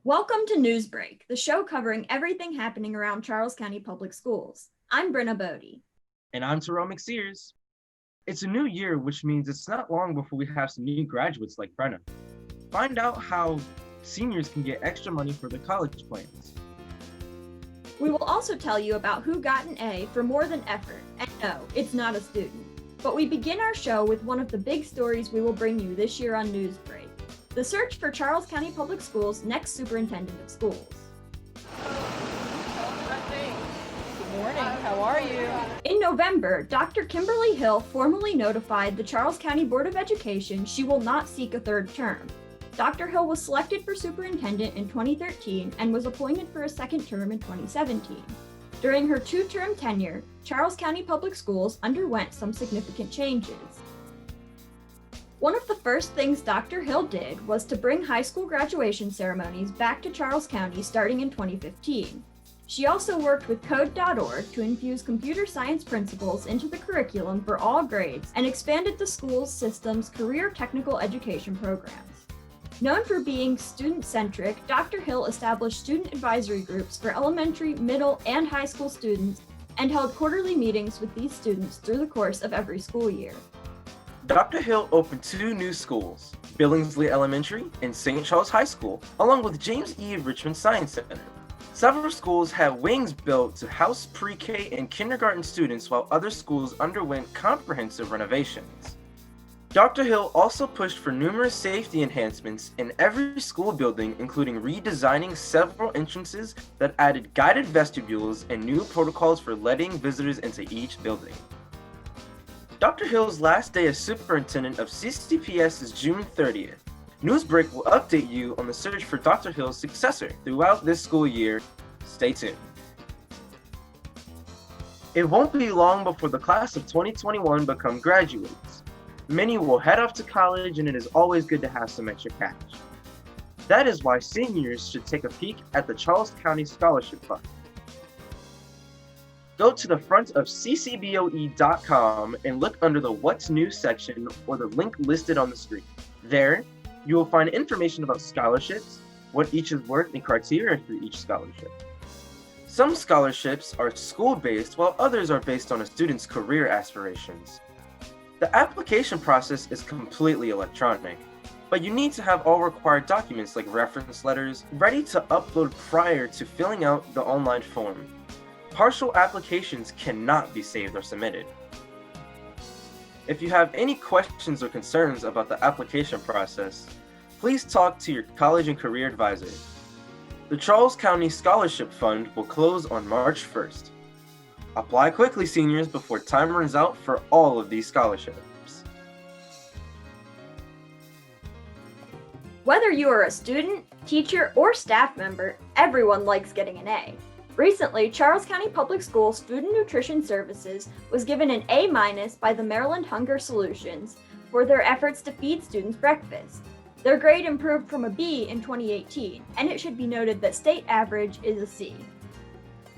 Welcome to NewsBreak, the show covering everything happening around Charles County Public Schools. I'm Brynna Bode. And I'm Terrell McSears. It's a new year, which means it's not long before we have some new graduates like Brynna. Find out how seniors can get extra money for their college plans. We will also tell you about who got an A for more than effort, and no, it's not a student. But we begin our show with one of the big stories we will bring you this year on NewsBreak: the search for Charles County Public Schools' next superintendent of schools. Good morning, how are you? In November, Dr. Kimberly Hill formally notified the Charles County Board of Education she will not seek a third term. Dr. Hill was selected for superintendent in 2013 and was appointed for a second term in 2017. During her two-term tenure, Charles County Public Schools underwent some significant changes. One of the first things Dr. Hill did was to bring high school graduation ceremonies back to Charles County starting in 2015. She also worked with Code.org to infuse computer science principles into the curriculum for all grades and expanded the school's system's career technical education programs. Known for being student-centric, Dr. Hill established student advisory groups for elementary, middle, and high school students and held quarterly meetings with these students through the course of every school year. Dr. Hill opened two new schools, Billingsley Elementary and St. Charles High School, along with James E. Richmond Science Center. Several schools have wings built to house pre-K and kindergarten students, while other schools underwent comprehensive renovations. Dr. Hill also pushed for numerous safety enhancements in every school building, including redesigning several entrances that added guided vestibules and new protocols for letting visitors into each building. Dr. Hill's last day as superintendent of CCPS is June 30th. NewsBreak will update you on the search for Dr. Hill's successor throughout this school year. Stay tuned. It won't be long before the class of 2021 become graduates. Many will head off to college, and it is always good to have some extra cash. That is why seniors should take a peek at the Charles County Scholarship Fund. Go to the front of ccboe.com and look under the What's New section or the link listed on the screen. There, you will find information about scholarships, what each is worth, and criteria for each scholarship. Some scholarships are school-based, while others are based on a student's career aspirations. The application process is completely electronic, but you need to have all required documents like reference letters ready to upload prior to filling out the online form. Partial applications cannot be saved or submitted. If you have any questions or concerns about the application process, please talk to your college and career advisor. The Charles County Scholarship Fund will close on March 1st. Apply quickly, seniors, before time runs out for all of these scholarships. Whether you are a student, teacher, or staff member, everyone likes getting an A. Recently, Charles County Public Schools Food and Nutrition Services was given an A- by the Maryland Hunger Solutions for their efforts to feed students breakfast. Their grade improved from a B in 2018, and it should be noted that state average is a C.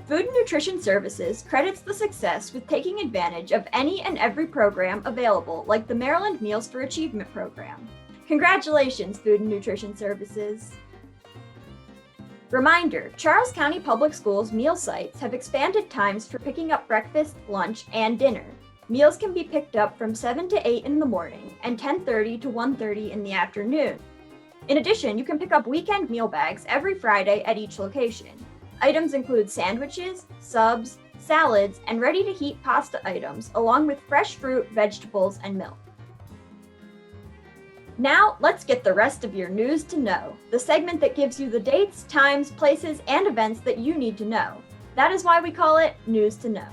Food and Nutrition Services credits the success with taking advantage of any and every program available, like the Maryland Meals for Achievement program. Congratulations, Food and Nutrition Services! Reminder, Charles County Public Schools meal sites have expanded times for picking up breakfast, lunch, and dinner. Meals can be picked up from 7 to 8 in the morning and 10:30 to 1:30 in the afternoon. In addition, you can pick up weekend meal bags every Friday at each location. Items include sandwiches, subs, salads, and ready-to-heat pasta items, along with fresh fruit, vegetables, and milk. Now, let's get the rest of your news to know, the segment that gives you the dates, times, places, and events that you need to know. That is why we call it News to Know.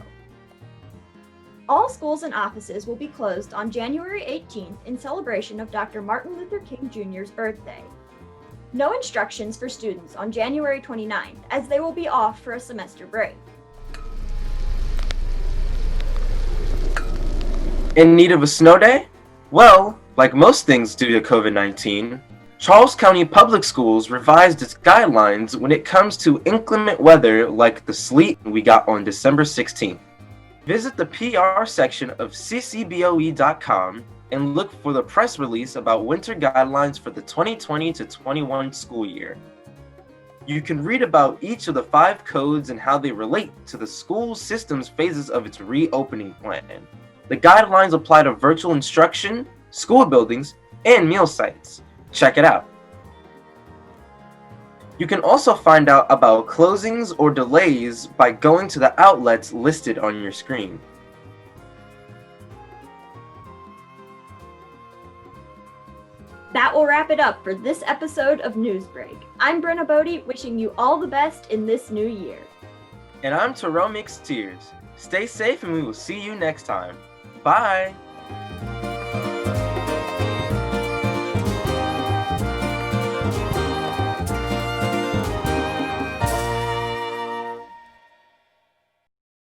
All schools and offices will be closed on January 18th in celebration of Dr. Martin Luther King Jr.'s birthday. No instructions for students on January 29th, as they will be off for a semester break. In need of a snow day? Well, like most things due to COVID-19, Charles County Public Schools revised its guidelines when it comes to inclement weather like the sleet we got on December 16th. Visit the PR section of ccboe.com and look for the press release about winter guidelines for the 2020 to 21 school year. You can read about each of the 5 codes and how they relate to the school system's phases of its reopening plan. The guidelines apply to virtual instruction, school buildings, and meal sites. Check it out. You can also find out about closings or delays by going to the outlets listed on your screen. That will wrap it up for this episode of Newsbreak. I'm Brynna Bode, wishing you all the best in this new year. And I'm Terrell McSears. Stay safe and we will see you next time. Bye!